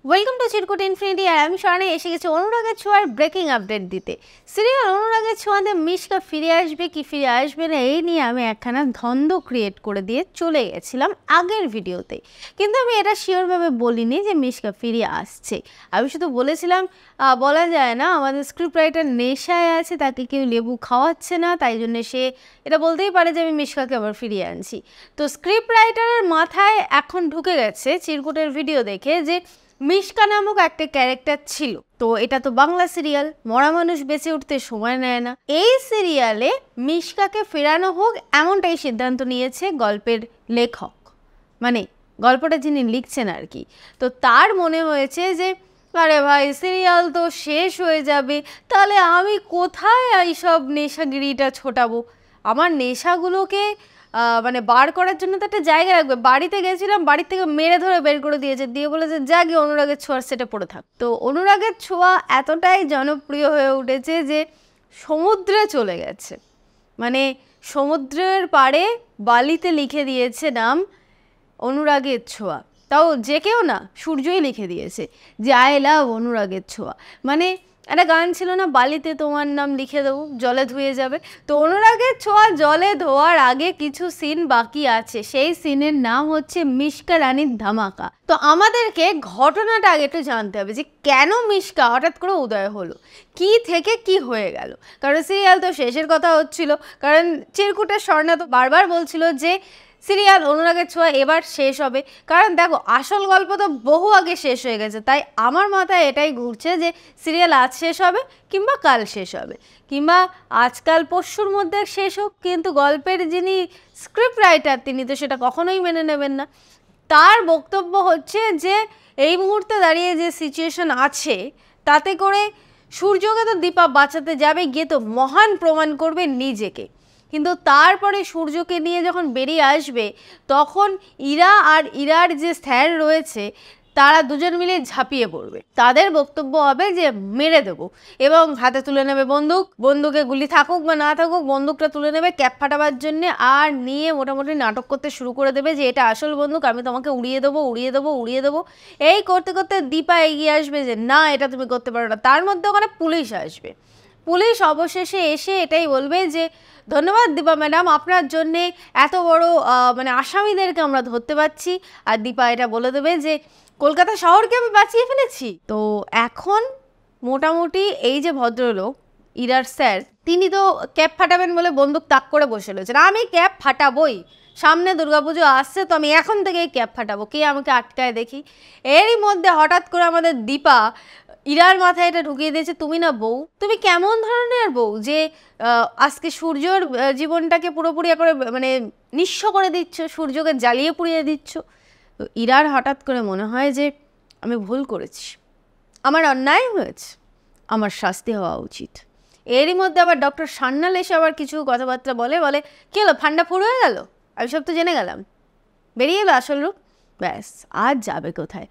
Welcome to Chirkut infinity. আর আমি স্বর্ণে এসে গেছি অনুরাগের ছোঁয়ার ব্রেকিং আপডেট দিতে। সিরিয়াল অনুরাগের ছোঁয়াতে মিশকা ফিরে আসবে কি ফিরে আসবে না এই নিয়ে আমি একখানা ধন্দ ক্রিয়েট করে দিয়ে চলে গেছিলাম আগের ভিডিওতে, কিন্তু আমি এটা শিওরভাবে বলিনি যে মিশকা ফিরে আসছে। আমি শুধু বলেছিলাম বলা যায় না, আমাদের স্ক্রিপ্ট রাইটার নেশায় আছে, তাকে কেউ লেবু খাওয়াচ্ছে না, তাই জন্য সে এটা বলতেই পারে যে আমি মিশকাকে আবার ফিরিয়ে আনছি। তো স্ক্রিপ্ট রাইটারের মাথায় এখন ঢুকে গেছে চিরকুটের ভিডিও দেখে যে মিশকা নামক একটা ক্যারেক্টার ছিল। তো এটা তো বাংলা সিরিয়াল, মরা মানুষ বেঁচে উঠতে সময় নেয় না। এই সিরিয়ালে মিশকাকে ফেরানো হোক এমনটাই সিদ্ধান্ত নিয়েছে গল্পের লেখক, মানে গল্পটা যিনি লিখছেন আর কি। তো তার মনে হয়েছে যে আরে ভাই সিরিয়াল তো শেষ হয়ে যাবে, তাহলে আমি কোথায় এইসব নেশাগিরিটা ছোটাবো? আমার নেশাগুলোকে মানে বার করার জন্য তো একটা জায়গা রাখবে। বাড়িতে গেছিলাম, বাড়ির থেকে মেরে ধরে বের করে দিয়েছে, দিয়ে বলেছে যা গিয়ে অনুরাগের ছোঁয়ার সেটে পড়ে থাক। তো অনুরাগের ছোঁয়া এতটাই জনপ্রিয় হয়ে উঠেছে যে সমুদ্রে চলে গেছে, মানে সমুদ্রের পাড়ে বালিতে লিখে দিয়েছে নাম অনুরাগের ছোঁয়া। তাও যে কেউ না, সূর্যই লিখে দিয়েছে যে আই লাভ অনুরাগের ছোঁয়া। মানে একটা গান ছিল না, বালিতে তোমার নাম লিখে দেবো জলে ধুয়ে যাবে। তো অনুরাগের ছোঁয়া জলে ধোয়ার আগে কিছু সিন বাকি আছে, সেই সিনের নাম হচ্ছে মিশকা রানীর ধামাকা। তো আমাদেরকে ঘটনাটা আগে একটু জানতে হবে যে কেন মিশকা হঠাৎ করে উদয় হলো, কি থেকে কি হয়ে গেল। কারণ সিরিয়াল তো শেষের কথা হচ্ছিল, কারণ চিরকুটের স্বর্ণা তো বারবার বলছিল যে সিরিয়াল অনুরাগের ছোঁয়া এবার শেষ হবে। কারণ দেখো আসল গল্প তো বহু আগে শেষ হয়ে গেছে, তাই আমার মাথায় এটাই ঘুরছে যে সিরিয়াল আজ শেষ হবে কিংবা কাল শেষ হবে কিংবা আজকাল পরশুর মধ্যে শেষ হোক, কিন্তু গল্পের যিনি স্ক্রিপ্ট রাইটার তিনি তো সেটা কখনোই মেনে নেবেন না। তার বক্তব্য হচ্ছে যে এই মুহূর্তে দাঁড়িয়ে যে সিচুয়েশন আছে তাতে করে সূর্যকে তো দীপা বাঁচাতে যাবে, গিয়ে তো মহান প্রমাণ করবে নিজেকে। কিন্তু তারপরে সূর্যকে নিয়ে যখন বেরিয়ে আসবে তখন ইরা আর ইরার যে স্যার রয়েছে তারা দুজন মিলে ঝাঁপিয়ে পড়বে। তাদের বক্তব্য হবে যে মেরে দেবো, এবং হাতে তুলে নেবে বন্দুক, বন্দুকে গুলি থাকুক বা না থাকুক বন্দুকটা তুলে নেবে ক্যাপ ফাটাবার জন্যে, আর নিয়ে মোটামুটি নাটক করতে শুরু করে দেবে যে এটা আসল বন্দুক, আমি তোমাকে উড়িয়ে দেবো উড়িয়ে দেবো উড়িয়ে দেবো। এই করতে করতে দীপা এগিয়ে আসবে যে না এটা তুমি করতে পারো না। তার মধ্যে ওখানে পুলিশ আসবে, পুলিশ অবশেষে এসে এটাই বলবে যে ধন্যবাদ দীপা ম্যাডাম, আপনার জন্যে এত বড় মানে আসামিদেরকে আমরা ধরতে পারছি। আর দীপা এটা বলে দেবে যে কলকাতা শহরকে আমি বাঁচিয়ে ফেলেছি। তো এখন মোটামুটি এই যে ভদ্রলোক ইরার স্যার, তিনি তো ক্যাপ ফাটাবেন বলে বন্দুক তাক করে বসে রয়েছেন। আমি ক্যাপ ফাটাবই, সামনে দুর্গাপুজো আসছে তো আমি এখন থেকেই ক্যাপ ফাটাবো, কে আমাকে আটকায় দেখি। এরই মধ্যে হঠাৎ করে আমাদের দীপা ইরার মাথায় এটা ঢুকিয়ে দিয়েছে তুমি না বউ, তুমি কেমন ধরনের বউ যে আজকে সূর্যর জীবনটাকে পুরোপুরি করে মানে নিঃস্ব করে দিচ্ছ, সূর্যকে জ্বালিয়ে পুড়িয়ে দিচ্ছ। তো ইরার হঠাৎ করে মনে হয় যে আমি ভুল করেছি, আমার অন্যায় হয়েছে, আমার শাস্তি হওয়া উচিত। এরই মধ্যে আবার ডক্টর সান্যাল এসে আবার কিছু কথাবার্তা বলে কি হলো ফান্ডা ফুর হয়ে গেল, আমি সব তো জেনে গেলাম, বেরিয়ে এলো আসল রূপ, ব্যাস আর যাবে কোথায়।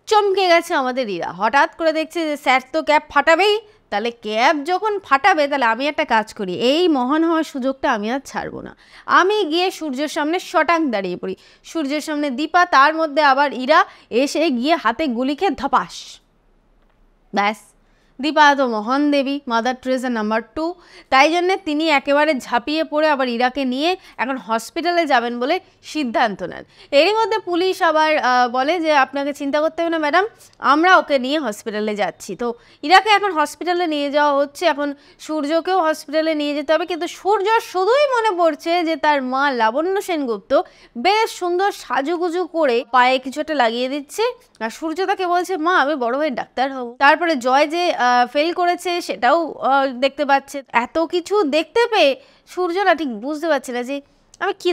চমকে গেছে আমাদের ইরা, হঠাৎ করে দেখছে যে স্যার তো ক্যাব ফাটাবেই, তাহলে ক্যাব যখন ফাটাবে তাহলে আমি একটা কাজ করি, এই মহান হওয়ার সুযোগটা আমি আর ছাড়বো না। আমি গিয়ে সূর্যের সামনে শটাং দাঁড়িয়ে পড়ি, সূর্যের সামনে দীপা, তার মধ্যে আবার ইরা এসে গিয়ে হাতে গুলি খেয়ে ধপাস, ব্যাস। দীপা তো মহান দেবী, মাদার টেরেসা নাম্বার 2, তাই জন্যে তিনি একেবারে ঝাঁপিয়ে পড়ে আবার ইরাকে নিয়ে এখন হসপিটালে যাবেন বলে সিদ্ধান্ত নেন। এরই মধ্যে পুলিশ আবার বলে যে আপনাকে চিন্তা করতে হবে না ম্যাডাম, আমরা ওকে নিয়ে হসপিটালে যাচ্ছি। তো ইরাকে এখন হসপিটালে নিয়ে যাওয়া হচ্ছে, এখন সূর্যকেও হসপিটালে নিয়ে যেতে হবে। কিন্তু সূর্য শুধুই মনে পড়ছে যে তার মা লাবণ্য সেনগুপ্ত বেশ সুন্দর সাজুগুজু করে পায়ে কিছু একটা লাগিয়ে দিচ্ছে, আর সূর্য তাকে বলছে মা আমি বড় হয়ে ডাক্তার হব। তারপরে জয় যে ফেল করেছে সেটাও দেখতে পাচ্ছে। এত কিছু দেখতে পেয়ে সূর্য না ঠিক বুঝতে পারছে না যে আমি কি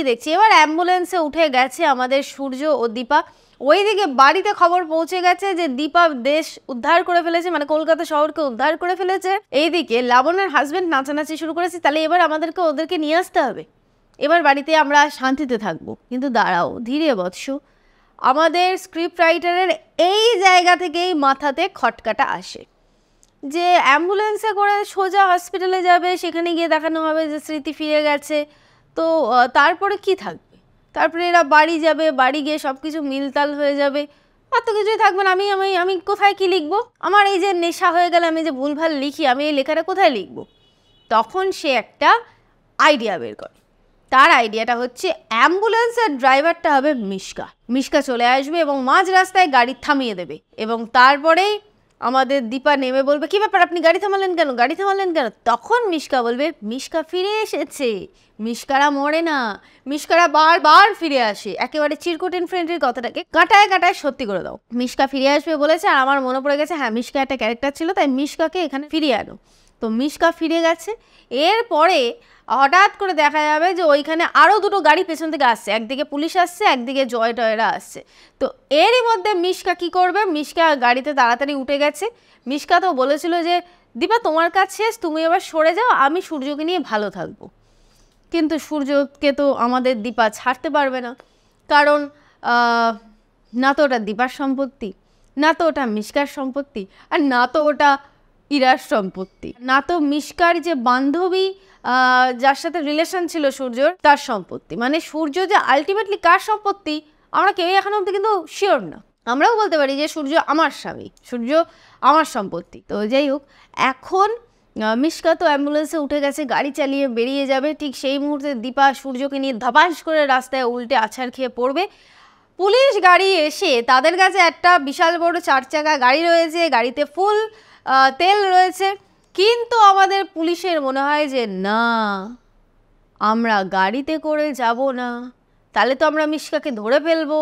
দেখছি। এবার অ্যাম্বুলেন্সে উঠে গেছে আমাদের সূর্য ও দীপা। ওইদিকে বাড়িতে খবর পৌঁছে গেছে যে দীপা দেশ উদ্ধার করে ফেলেছে, মানে কলকাতা শহরকে উদ্ধার করে ফেলেছে। এইদিকে লাবণ্যের হাজবেন্ড নাচানাচি শুরু করেছে, তাহলে এবার আমাদেরকে ওদেরকে নিয়ে আসতে হবে, এবার বাড়িতে আমরা শান্তিতে থাকবো। কিন্তু দাঁড়াও ধীরে বৎস, আমাদের স্ক্রিপ্ট রাইটারের এই জায়গা থেকেই মাথাতে খটকাটা আসে যে অ্যাম্বুলেন্সে করে সোজা হসপিটালে যাবে, সেখানে গিয়ে দেখানো হবে যে স্মৃতি ফিরে গেছে। তো তারপরে কি থাকবে, তারপরে এরা বাড়ি যাবে, বাড়ি গিয়ে সব কিছু মিলতাল হয়ে যাবে। আর তো কিছুই থাকবে না, আমি আমি আমি কোথায় কি লিখবো? আমার এই যে নেশা হয়ে গেলে আমি যে ভুলভাল লিখি, আমি এই লেখাটা কোথায় লিখবো? তখন সে একটা আইডিয়া বের করে। তার আইডিয়াটা হচ্ছে অ্যাম্বুলেন্সের ড্রাইভারটা হবে মিশকা। মিশকা চলে আসবে এবং মাঝ রাস্তায় গাড়ি থামিয়ে দেবে, এবং তারপরেই আমাদের দীপা নেমে বলবে, কী ব্যাপার আপনি গাড়ি থামালেন কেন, গাড়ি থামালেন কেন? তখন মিশকা বলবে, মিশকা ফিরে এসেছে, মিশকারা মরে না, মিশকারা বারবার ফিরে আসে। একেবারে চিরকুট ইনফিনিটির কথাটাকে কাটায় কাটায় সত্যি করে দাও। মিশকা ফিরে আসবে বলেছে, আর আমার মনে পড়ে গেছে, হ্যাঁ মিশকা একটা ক্যারেক্টার ছিল, তাই মিশকাকে এখানে ফিরিয়ে আনো। তো মিশকা ফিরে গেছে। এরপরে হঠাৎ করে দেখা যাবে যে ওইখানে আরও দুটো গাড়ি পেছন থেকে আসছে, একদিকে পুলিশ আসছে, একদিকে জয় টয়রা আসছে। তো এরই মধ্যে মিশকা কি করবে, মিশকা গাড়িতে তাড়াতাড়ি উঠে গেছে। মিশকা তো বলেছিল যে দীপা তোমার কাজ শেষ, তুমি এবার সরে যাও, আমি সূর্যকে নিয়ে ভালো থাকবো। কিন্তু সূর্যকে তো আমাদের দীপা ছাড়তে পারবে না, কারণ না তো ওটা দীপার সম্পত্তি, না তো ওটা মিশকার সম্পত্তি, আর না তো ওটা ইরার সম্পত্তি, না তো মিশকার যে বান্ধবী যার সাথে রিলেশন ছিল সূর্যর, তার সম্পত্তি। মানে সূর্য যে আলটিমেটলি কার সম্পত্তি আমরা কেউই এখন অব্দি কিন্তু শিওর না। আমরাও বলতে পারি যে সূর্য আমার স্বামী, সূর্য আমার সম্পত্তি। তো যাই হোক, এখন মিশকা তো অ্যাম্বুলেন্সে উঠে গেছে, গাড়ি চালিয়ে বেরিয়ে যাবে। ঠিক সেই মুহূর্তে দীপা সূর্যকে নিয়ে ধপাস করে রাস্তায় উল্টে আছাড় খেয়ে পড়বে। পুলিশ গাড়ি এসে, তাদের কাছে একটা বিশাল বড় 4 চাকা গাড়ি রয়েছে, গাড়িতে ফুল তেল রয়েছে, কিন্তু আমাদের পুলিশের মনে হয় যে না, আমরা গাড়িতে করে যাব না, তাহলে তো আমরা মিশকাকে ধরে ফেলবো।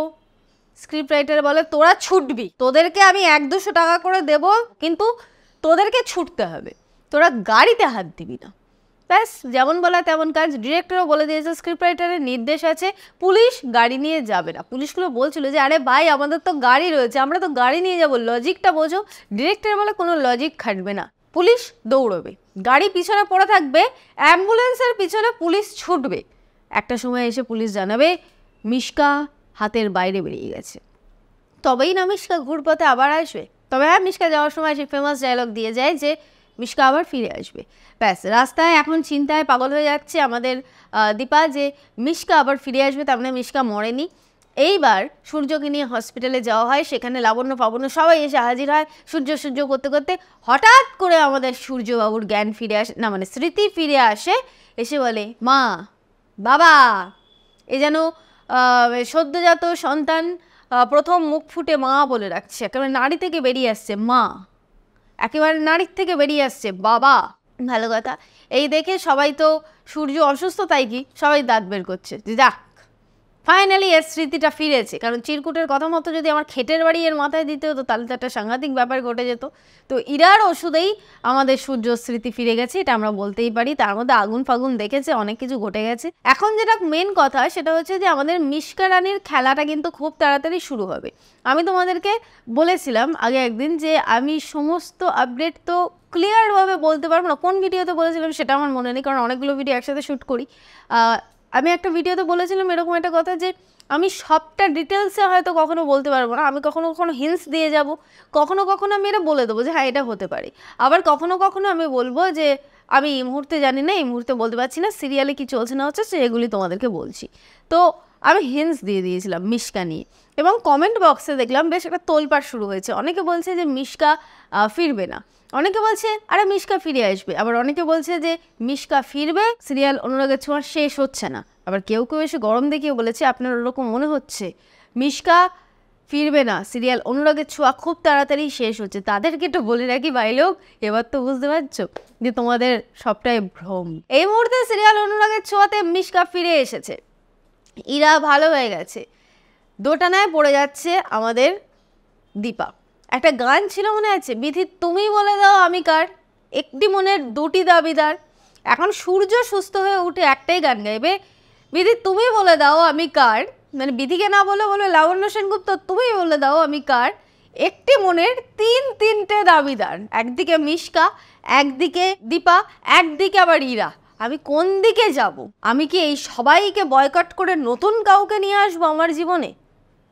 স্ক্রিপ্ট রাইটার বলে তোরা ছুটবি, তোদেরকে আমি 100-200 টাকা করে দেব, কিন্তু তোদেরকে ছুটতে হবে, তোরা গাড়িতে হাত দিবি না। ব্যাস, যেমন বলা তেমন কাজ। ডিরেক্টরও বলে দিয়েছে, স্ক্রিপ্ট রাইটারের নির্দেশ আছে, পুলিশ গাড়ি নিয়ে যাবে না। পুলিশগুলো বলছিল যে আরে ভাই আমাদের তো গাড়ি রয়েছে, আমরা তো গাড়ি নিয়ে যাব, লজিকটা বোঝো। ডিরেক্টর বলে কোনো লজিক খাটবে না, পুলিশ দৌড়বে, গাড়ি পিছনে পড়ে থাকবে, অ্যাম্বুলেন্সের পিছনে পুলিশ ছুটবে। একটা সময় এসে পুলিশ জানাবে মিশকা হাতের বাইরে বেরিয়ে গেছে, তবেই না মিশকা ঘুরপথে আবার আসবে। তবে হ্যাঁ, মিশকা যাওয়ার সময় সে ফেমাস ডায়লগ দিয়ে যায় যে মিশকা আবার ফিরে আসবে। ব্যাস, রাস্তায় এখন চিন্তায় পাগল হয়ে যাচ্ছে আমাদের দীপা যে মিশকা আবার ফিরে আসবে, তার মানে মিশকা মরেনি। এইবার সূর্যকে নিয়ে হসপিটালে যাওয়া হয়, সেখানে লাবণ্য পাবন্য সবাই এসে হাজির হয়। সূর্য করতে করতে হঠাৎ করে আমাদের সূর্যবাবুর জ্ঞান ফিরে আসে, না মানে স্মৃতি ফিরে আসে, এসে বলে মা, বাবা, এ যেন সদ্যজাত সন্তান প্রথম মুখ ফুটে মা বলে রাখছে, একেবারে নাড়ি থেকে বেরিয়ে আসছে মা, একেবারে নাড়ির থেকে বেরিয়ে আসছে বাবা। ভালো কথা। এই দেখে সবাই তো সূর্য অসুস্থ তাই কি সবাই দাঁত বের করছে যে যাক, ফাইনালি এর স্মৃতিটা ফিরেছে। কারণ চিরকুটের কথা মতো যদি আমার খেটের বাড়ি এর মাথায় দিতে হতো তাহলে তো একটা সাংঘাতিক ব্যাপার ঘটে যেত। তো ইরার ওষুধেই আমাদের সূর্য স্মৃতি ফিরে গেছে, এটা আমরা বলতেই পারি। তার মধ্যে আগুন ফাগুন দেখেছে, অনেক কিছু ঘটে গেছে। এখন যেটা মেন কথা সেটা হচ্ছে যে আমাদের মিশকা রানীর খেলাটা কিন্তু খুব তাড়াতাড়ি শুরু হবে। আমি তোমাদেরকে বলেছিলাম আগে একদিন যে আমি সমস্ত আপডেট তো ক্লিয়ারভাবে বলতে পারবো না, কোন ভিডিওতে বলেছিলাম সেটা আমার মনে নেই, কারণ অনেকগুলো ভিডিও একসাথে শ্যুট করি। আমি একটা ভিডিওতে বলেছিলাম এরকম একটা কথা যে আমি সবটা ডিটেলসে হয়তো কখনো বলতে পারবো না, আমি কখনো কখনো হিন্টস দিয়ে যাব, কখনো কখনো আমি এটা বলে দেবো যে হ্যাঁ এটা হতে পারে, আবার কখনো কখনো আমি বলবো যে আমি এই মুহূর্তে জানি না, এই মুহূর্তে বলতে পারছি না, সিরিয়ালে কি চলছে না হচ্ছে সেগুলি তোমাদেরকে বলছি। তো আমি হিন্টস দিয়ে দিয়েছিলাম মিশকা নিয়ে, এবং কমেন্ট বক্সে দেখলাম বেশ একটা তোলপাড় শুরু হয়েছে। অনেকে বলছে যে মিশকা ফিরবে না, অনেকে বলছে আরে মিশকা ফিরে আসবে, আবার অনেকে বলছে যে মিশকা ফিরবে, সিরিয়াল অনুরাগের ছোঁয়া শেষ হচ্ছে না। আবার কেউ কেউ এসে গরম দেখিয়ে বলেছে আপনার ওরকম মনে হচ্ছে মিশকা ফিরবে না, সিরিয়াল অনুরাগের ছোঁয়া খুব তাড়াতাড়ি শেষ হচ্ছে। তাদেরকে একটু বলে রাখি ভাই লোক, এবার তো বুঝতে পারছো যে তোমাদের সবটাই ভ্রম। এই মুহূর্তে সিরিয়াল অনুরাগের ছোঁয়াতে মিশকা ফিরে এসেছে, ইরা ভালো হয়ে গেছে, দোটানায় পড়ে যাচ্ছে আমাদের দীপা। একটা গান ছিল মনে আছে, বিধি তুমি বলে দাও আমি কার, একটি মনের দুটি দাবিদার। এখন সূর্য সুস্থ হয়ে উঠে একটাই গান গাইবে, বিধি তুমি বলে দাও আমি কার, মানে বিধিকে না বলে বলবে লাবণ্য সেনগুপ্ত তুমি বলে দাও আমি কার, একটি মনের তিনটে দাবিদার, একদিকে মিশকা, একদিকে দীপা, একদিকে আবার ইরা। আমি কোন দিকে যাব? আমি কি এই সবাইকে বয়কট করে নতুন কাউকে নিয়ে আসবো আমার জীবনে?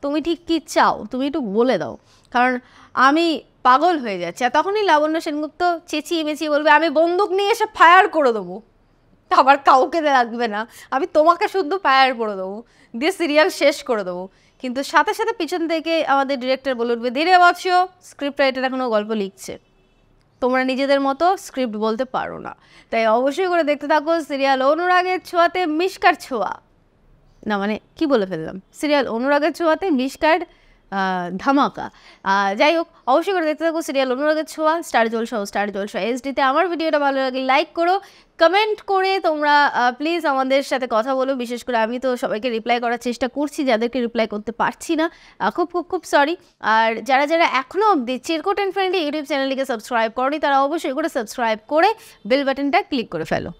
তুমি ঠিক কী চাও তুমি একটু বলে দাও, কারণ আমি পাগল হয়ে যাচ্ছি। আর তখনই লাবণ্য সেনগুপ্ত চেঁচিয়ে মেচিয়ে বলবে আমি বন্দুক নিয়ে এসে ফায়ার করে দেবো, আবার কাউকে রাখবে না, আমি তোমাকে শুদ্ধ ফায়ার করে দেবো, দিয়ে সিরিয়াল শেষ করে দেবো। কিন্তু সাথে সাথে পিছন থেকে আমাদের ডিরেক্টর বলে উঠবে, ধীরে বৎস, স্ক্রিপ্ট রাইটার এখনও গল্প লিখছে, তোমরা নিজেদের মতো স্ক্রিপ্ট বলতে পারো না। তাই অবশ্যই করে দেখতে থাকো সিরিয়াল অনুরাগের ছোঁয়াতে মিশকার ছোঁয়া, না মানে কি বলে ফেললাম, সিরিয়াল অনুরাগের ছোঁয়াতে মিশকার ধামাকা। যাই হোক, অবশ্যই করে দেখতে থাকো সিরিয়াল অনুরাগের ছোঁয়া, স্টার জলসা এইচডিতে। আমার ভিডিওটা ভালো লাগলে লাইক করো, কমেন্ট করে তোমরা প্লিজ আমাদের সাথে কথা বলো। বিশেষ করে আমি তো সবাইকে রিপ্লাই করার চেষ্টা করছি, যাদেরকে রিপ্লাই করতে পারছি না খুব খুব খুব সরি। আর যারা যারা এখনও অবধি চিরকুট অ্যান্ড ফ্রেন্ডলি ইউটিউব চ্যানেলটিকে সাবস্ক্রাইব করনি, তারা অবশ্যই করে সাবস্ক্রাইব করে বেল বাটনটা ক্লিক করে ফেলো।